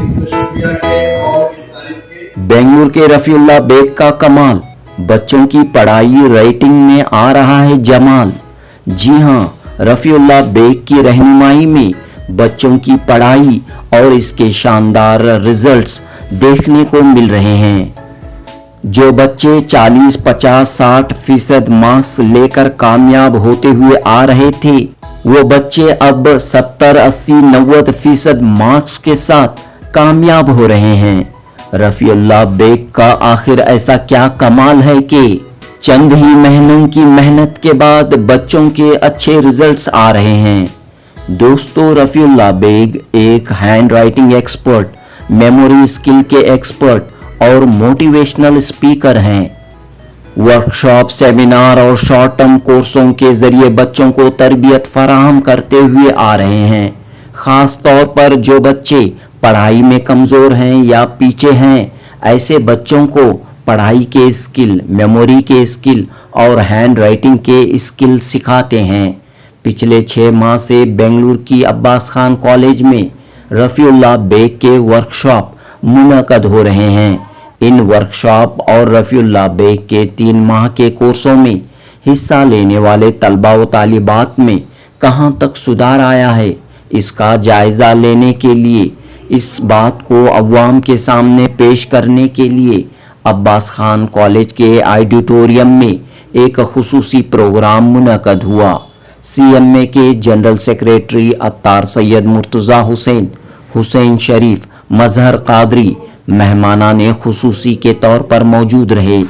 इस शुक्रिया के और इस तारीफ के। बेंगलुरु के रफीउल्लाह बेग का कमाल, बच्चों की पढ़ाई राइटिंग में आ रहा है जमाल। जी हाँ, रफीउल्लाह बेग की रहनुमाई में बच्चों की पढ़ाई और इसके शानदार रिजल्ट्स देखने को मिल रहे हैं। जो बच्चे 40, 50, 60% मार्क्स लेकर कामयाब होते हुए आ रहे थे, वो बच्चे अब 70, 80, 90% मार्क्स के साथ कामयाब हो रहे हैं। रफीउल्लाह बेग का आखिर ऐसा क्या कमाल है कि चंद ही महीनों की मेहनत के बाद बच्चों के अच्छे रिजल्ट्स आ रहे हैं। दोस्तों, रफीउल्लाह बेग एक hand writing expert, memory skill के एक्सपर्ट और मोटिवेशनल स्पीकर हैं। वर्कशॉप, सेमिनार और शॉर्ट टर्म कोर्सों के जरिए बच्चों को तरबियत फराहम करते हुए आ रहे हैं। खास तौर पर जो बच्चे पढ़ाई में कमज़ोर हैं या पीछे हैं, ऐसे बच्चों को पढ़ाई के स्किल, मेमोरी के स्किल और हैंड राइटिंग के स्किल सिखाते हैं। पिछले 6 माह से बेंगलुरु की अब्बास खान कॉलेज में रफीउल्लाह बेग के वर्कशॉप मुनक़द हो रहे हैं। इन वर्कशॉप और रफीउल्लाह बेग के 3 माह के कोर्सों में हिस्सा लेने वाले तलबा व तालिबात में कहां तक सुधार आया है, इसका जायज़ा लेने के लिए, इस बात को अवाम के सामने पेश करने के लिए अब्बास खान कॉलेज के ऑडिटोरियम में एक खुसूसी प्रोग्राम मुनक़द हुआ। CMA के जनरल सेक्रेटरी अत्तार सैयद मुर्तज़ा हुसैन, हुसैन शरीफ, मजहर कादरी मेहमानाने खुसूसी के तौर पर मौजूद रहे।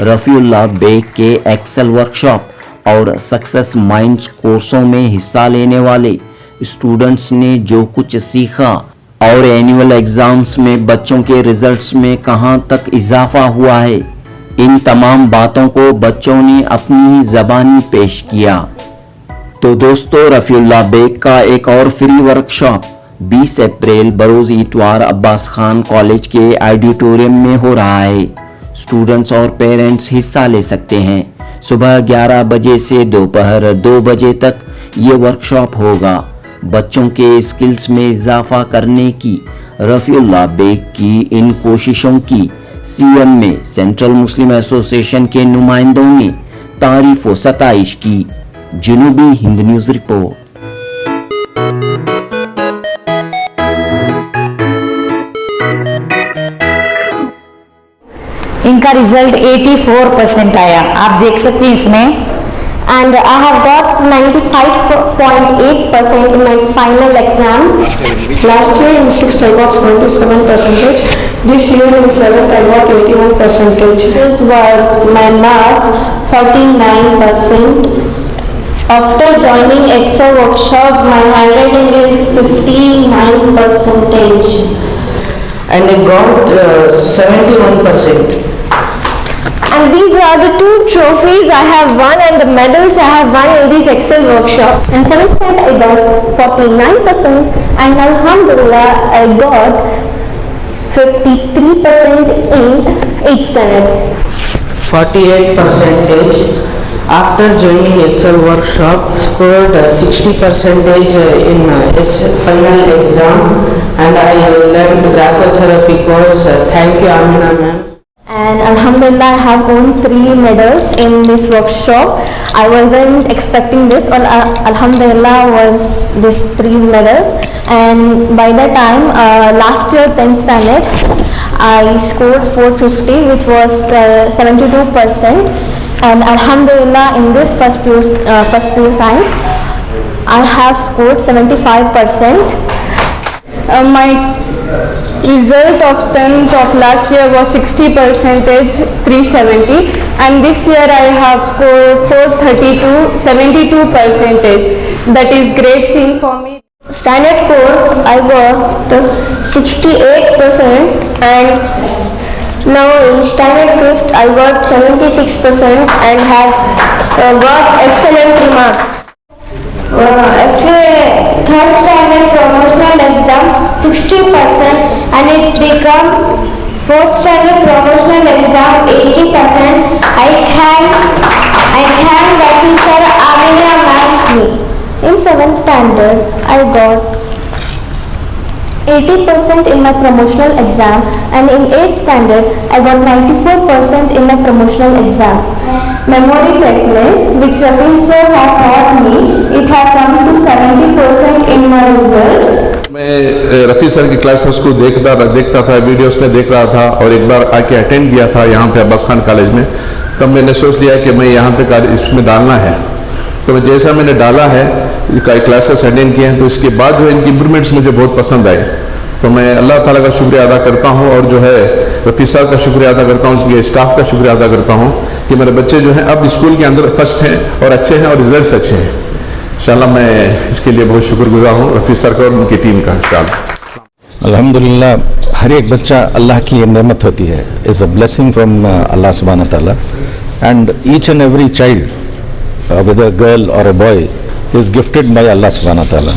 रफीउल्लाह बेग के एक्सेल वर्कशॉप और सक्सेस माइंड्स कोर्सों में हिस्सा लेने वाले स्टूडेंट्स ने जो कुछ सीखा और एनुअल एग्जाम्स में बच्चों के रिजल्ट्स में कहां तक इजाफा हुआ है, इन तमाम बातों को बच्चों ने अपनी ज़बानी पेश किया। तो दोस्तों, रफीउल्लाह बेग का एक और फ्री वर्कशॉप 20 अप्रैल बरोज इतवार अब्बास खान कॉलेज के ऑडिटोरियम में हो रहा है। स्टूडेंट्स और पेरेंट्स हिस्सा ले सकते हैं। सुबह 11 बजे से दोपहर 2 बजे तक ये वर्कशॉप होगा। बच्चों के स्किल्स में इजाफा करने की रफीउल्लाह बेग की इन कोशिशों की CMA सेंट्रल मुस्लिम एसोसिएशन के नुमाइंदों ने तारीफ व सताइश की। जनूबी हिंद न्यूज़ रिपोर्ट। इनका रिजल्ट 84% आया, आप देख सकते हैं इसमें। And I have got 95.8% in my final exams. Last year in 6th I got 77%. This year in 7th I got 81%. This was my marks 49%. After joining Excel workshop, my handwriting is 59%. And I got 71%. And these are the 2 trophies I have won and the medals I have won in this Excel workshop. In 7th standard I got 49% and alhamdulillah I got 53% in 8th standard. 48%. After joining Excel workshop, scored 60% in final exam, and I learned graphotherapy course. Thank you, Amina ma'am. And alhamdulillah I have won 3 medals in this workshop. I wasn't expecting this, alhamdulillah was these 3 medals. And by the time last year 10th standard I scored 450, which was 72%. And alhamdulillah in this first PU science I have scored 75%. My result of 10th of last year was 60%, 370, and this year I have scored 432, 72%. That is great thing for me. Standard 4 I got 68%, and now in standard 5th I got 76% and have got excellent remarks. Third standard promotional exam 60%, and it become 4th standard promotional exam 80%. I thank Officer Amina ma'am. In 7th standard I got 80% in my promotional exam, and in 8th standard I got 94% in my promotional exams. Memory techniques which Rafi sir had taught me, it had come to 70% in my result. मैं Rafi sir की classes को देखता था, videos में देख रहा था, और एक बार आके अटेंड किया था यहाँ पे अब्बास खान कॉलेज में। तब मैंने सोच लिया कि मैं यहाँ पे इसमें डालना है। तो जैसा मैंने डाला है, क्लासेस अटेंड किए हैं, तो इसके बाद जो इनकी इम्प्रूवमेंट्स मुझे बहुत पसंद आए। तो मैं अल्लाह ताला का शुक्रिया अदा करता हूँ, और जो है रफ़ी साहब का शुक्रिया अदा करता हूँ, उसके स्टाफ का शुक्रिया अदा करता हूँ कि मेरे बच्चे जो हैं अब स्कूल के अंदर फर्स्ट हैं और अच्छे हैं और रिजल्ट्स अच्छे हैं। इंशाल्लाह मैं इसके लिए बहुत शुक्रगुजार हूँ रफ़ी सर का और उनकी टीम का। इंशाल्लाह अल्हम्दुलिल्लाह, हर एक बच्चा अल्लाह की नेमत होती है, इज़ अ ब्लेसिंग फ्रॉम अल्लाह सुब्हानहू तआला, and each and every child whether a girl or a boy is gifted by Allah subhanahu wa ta'ala,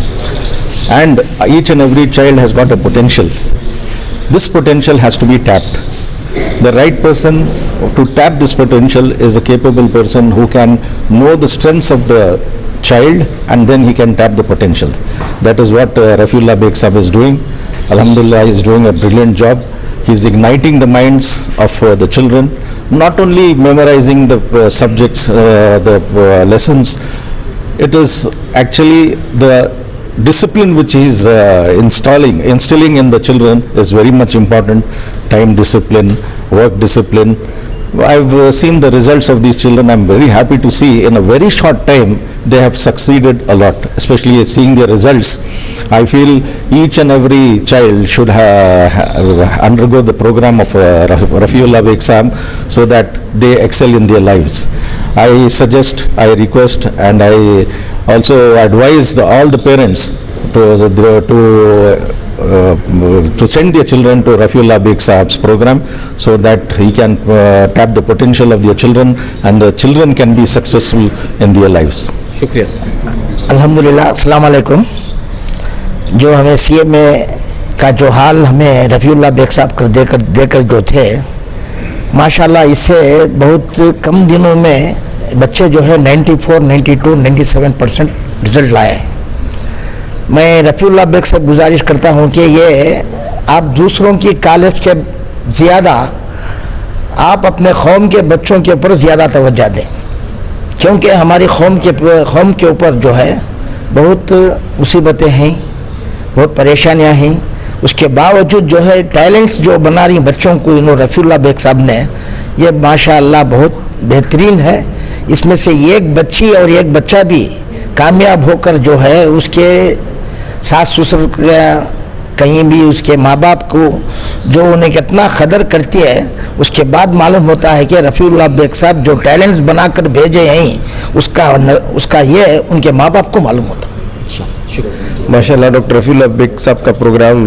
and each and every child has got a potential. This potential has to be tapped. The right person to tap this potential is a capable person who can know the strengths of the child, and then he can tap the potential. That is what Rafiullah Beg Sahab is doing. Alhamdulillah, he is doing a brilliant job. He is igniting the minds of the children, not only memorizing the subjects, the lessons. It is actually the discipline which he is instilling in the children is very much important. Time discipline, work discipline. I've seen the results of these children. I'm very happy to see in a very short time they have succeeded a lot, especially seeing their results. I feel each and every child should undergo the program of Rafiullah Beg Sahab so that they excel in their lives. I suggest, I request, and I also advise all the parents to send their children to Rafiullah Beg Sahab's program so that he can tap the potential of their children and the children can be successful in their lives. शुक्रिया। अल्हम्दुलिल्लाह, अस्सलाम वालेकुम। जो हमें CMA का जो हाल हमें Rafiullah bag साहब देकर जो थे, माशाल्लाह इससे बहुत कम दिनों में बच्चे जो है 94, 92, 97% रिज़ल्ट लाए। मैं रफ़ीउल्लाह बेग साहब गुजारिश करता हूँ कि ये आप दूसरों की कॉलेज के ज़्यादा आप अपने कौम के बच्चों के ऊपर ज़्यादा तवज्जो दें, क्योंकि हमारी कौम के ऊपर जो है बहुत मुसीबतें हैं, बहुत परेशानियां हैं। उसके बावजूद जो है टैलेंट्स जो बना रही बच्चों को इन्होंने रफ़ीउल्लाह बेग साहब ने, ये माशाअल्लाह बहुत बेहतरीन है। इसमें से एक बच्ची और एक बच्चा भी कामयाब होकर जो है उसके सास ससुर कहीं भी उसके माँ बाप को जो उन्हें कितना कदर करती है, उसके बाद मालूम होता है कि रफ़ीउल्लाह बेग साहब जो टैलेंट्स बनाकर भेजे हैं उसका ये उनके माँ बाप को मालूम होता है। माशाल्लाह, डॉक्टर रफ़ीउल्लाह बेग साहब का प्रोग्राम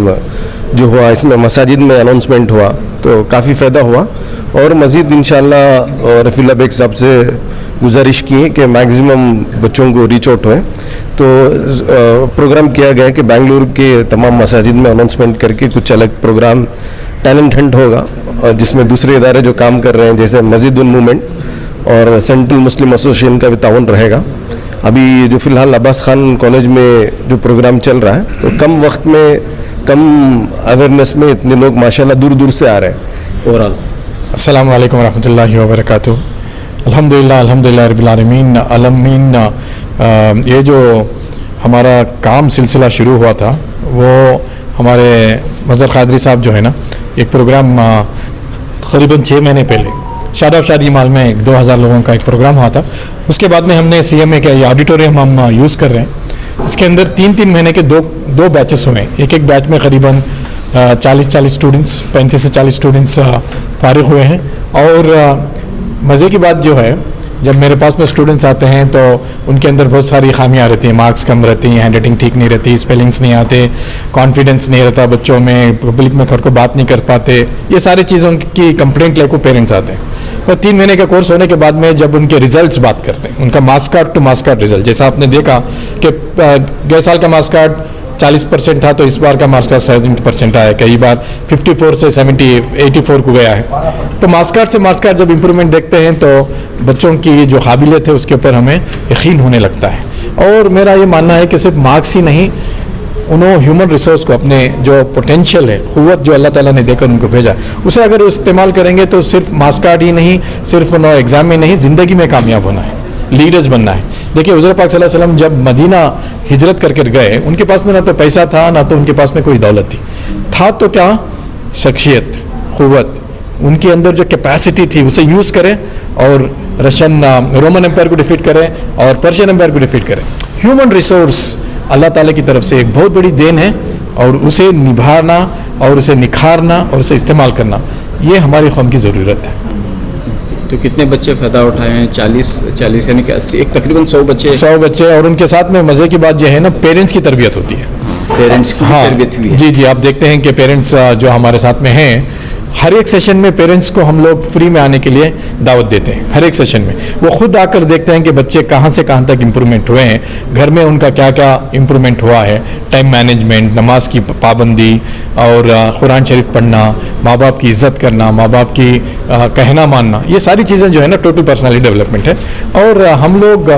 जो हुआ, इसमें मसाजिद में अनाउंसमेंट हुआ तो काफ़ी फ़ायदा हुआ, और मज़ीद इंशाअल्लाह रफ़ीउल्लाह बेग साहब से गुजारिश की है कि मैक्सिमम बच्चों को रीच आउट हुए। तो प्रोग्राम किया गया कि बेंगलुरु के तमाम मसाजिद में अनाउंसमेंट करके कुछ अलग प्रोग्राम टैलेंट हंट होगा, जिसमें दूसरे इदारे जो काम कर रहे हैं जैसे मस्जिद मूवमेंट और सेंट्रल मुस्लिम एसोसिएशन का भी ताउन रहेगा। अभी जो फ़िलहाल अब्बास खान कॉलेज में जो प्रोग्राम चल रहा है, तो कम वक्त में कम अवेयरनेस में इतने लोग माशाल्लाह दूर दूर से आ रहे हैं। ओवरऑल अस्सलामु अलैकुम रहमतुल्लाहि व बरकातुहू। अल्हम्दुलिल्लाह अल्हम्दुलिल्लाह रब्बिल आलमीन। ये जो हमारा काम सिलसिला शुरू हुआ था, वो हमारे मज़हर क़ादरी साहब जो है ना, एक प्रोग्राम क़रीबन 6 महीने पहले शादाब शादी माल में 2000 लोगों का एक प्रोग्राम हुआ था। उसके बाद में हमने CMA का ये ऑडिटोरियम हम यूज़ कर रहे हैं। इसके अंदर 3 महीने के दो बैचेस हुए। एक बैच में करीबन 40 स्टूडेंट्स, 35 से 40 स्टूडेंट्स फारिग हुए हैं। और मज़े की बात जो है, जब मेरे पास में स्टूडेंट्स आते हैं तो उनके अंदर बहुत सारी खामियां रहती हैं, मार्क्स कम रहती हैं, हैंड राइटिंग ठीक नहीं रहती, स्पेलिंग्स नहीं आते, कॉन्फिडेंस नहीं रहता बच्चों में, पब्लिक में खुद को बात नहीं कर पाते। ये सारी चीज़ों की कंप्लेंट लेकर पेरेंट्स आते हैं। और 3 महीने का कोर्स होने के बाद में जब उनके रिजल्ट्स बात करते हैं, उनका marks card two marks card result, जैसा आपने देखा कि गए साल का मार्क्स कार्ड 40% था तो इस बार का मार्क्स कार्ड 70% आया, कई बार 54 से 84 को गया है। तो मार्क्स कार्ड से मार्क्स कार्ड जब इम्प्रूवमेंट देखते हैं तो बच्चों की जो काबिलियत है उसके ऊपर हमें यकीन होने लगता है। और मेरा ये मानना है कि सिर्फ मार्क्स ही नहीं, انہوں ہیومن ریسورس کو اپنے جو پوٹینشیل ہے قوت جو اللہ تعالیٰ نے دے کر ان کو بھیجا اسے اگر استعمال کریں گے تو صرف مارکس کارڈ ہی نہیں, صرف ایگزام میں نہیں, زندگی میں کامیاب ہونا ہے, لیڈرز بننا ہے. دیکھیے حضور پاک صلی اللہ علیہ وسلم جب مدینہ ہجرت کر کے گئے ان کے پاس میں نہ تو پیسہ تھا نہ تو ان کے پاس میں کوئی دولت تھا تو کیا شخصیت, قوت, ان کے اندر جو کیپیسٹی تھی اسے یوز کریں اور رومن امپائر کو ڈیفیٹ کریں اور پرشین امپائر کو ڈیفیٹ کریں. ہیومن ریسورس اللہ تعالیٰ کی طرف سے ایک بہت بڑی دین ہے اور اسے نبھانا اور اسے نکھارنا اور اسے استعمال کرنا یہ ہماری قوم کی ضرورت ہے. تو کتنے بچے فائدہ اٹھائے ہیں؟ 40 یعنی کہ 80 تقریباً 100 بچے. اور ان کے ساتھ میں مزے کی بات یہ ہے نا پیرنٹس کی تربیت ہوتی ہے. پیرنٹس کی تربیت ہوئی ہے. جی آپ دیکھتے ہیں کہ پیرنٹس جو ہمارے ساتھ میں ہیں ہر ایک سیشن میں پیرنٹس کو ہم لوگ فری میں آنے کے لیے دعوت دیتے ہیں. ہر ایک سیشن میں وہ خود آ کر دیکھتے ہیں کہ بچے کہاں سے کہاں تک امپرومنٹ ہوئے ہیں, گھر میں ان کا کیا کیا امپرومنٹ ہوا ہے, ٹائم مینجمنٹ, نماز کی پابندی اور قرآن شریف پڑھنا, ماں باپ کی عزت کرنا, ماں باپ کی کہنا ماننا, یہ ساری چیزیں جو ہے نا ٹوٹل پرسنالٹی ڈیولپمنٹ ہے. اور ہم لوگ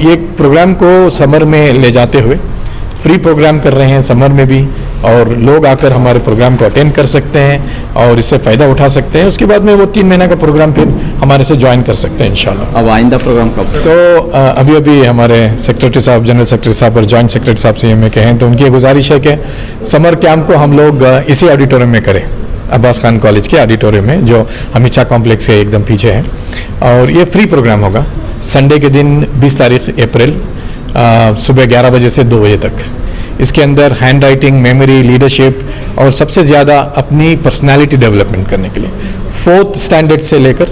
یہ پروگرام کو سمر میں لے جاتے ہوئے فری پروگرام کر رہے ہیں سمر میں بھی, اور لوگ آ کر ہمارے پروگرام کو اٹینڈ کر سکتے ہیں اور اس سے فائدہ اٹھا سکتے ہیں. اس کے بعد میں وہ 3 مہینہ کا پروگرام پھر ہمارے سے جوائن کر سکتے ہیں انشاءاللہ. اب آئندہ پروگرام کب؟ تو ابھی ہمارے سیکرٹری صاحب, جنرل سیکرٹری صاحب اور جوائنٹ سیکرٹری صاحب سے یہ میں کہیں تو ان کی گزارش ہے کہ سمر کیمپ کو ہم لوگ اسی آڈیٹوریم میں کریں, عباس خان کالج کے آڈیٹوریم میں جو ہمیچا کمپلیکس کے ایک دم پیچھے ہے. اور یہ فری پروگرام ہوگا سنڈے کے دن 20 تاریخ اپریل صبح 11 بجے سے 2 بجے تک. اس کے اندر ہینڈ رائٹنگ, میموری, لیڈرشپ اور سب سے زیادہ اپنی پرسنالٹی ڈیولپمنٹ کرنے کے لیے 4th اسٹینڈرڈ سے لے کر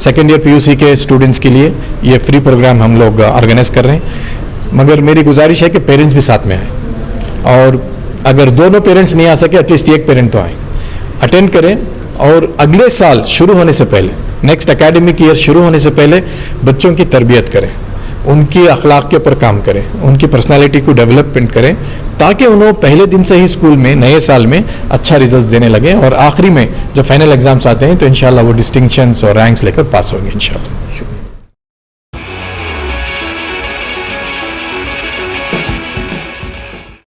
2nd ایئر PUC کے اسٹوڈنٹس کے لیے یہ فری پروگرام ہم لوگ آرگنائز کر رہے ہیں. مگر میری گزارش ہے کہ پیرنٹس بھی ساتھ میں آئیں, اور اگر دونوں پیرنٹس نہیں آ سکے ایٹ لیسٹ ایک پیرنٹ تو آئیں, اٹینڈ کریں. اور اگلے سال شروع ہونے سے پہلے, نیکسٹ اکیڈمک ایئر شروع ہونے سے پہلے بچوں کی تربیت کریں, ان کی اخلاق کے اوپر کام کریں, ان کی پرسنالٹی کو ڈیولپمنٹ کریں تاکہ انہوں پہلے دن سے ہی اسکول میں نئے سال میں اچھا ریزلٹس دینے لگیں اور آخری میں جب فائنل ایگزامس آتے ہیں تو انشاءاللہ وہ ڈسٹنکشنس اور رینکس لے کر پاس ہوں گے انشاءاللہ. شکریہ.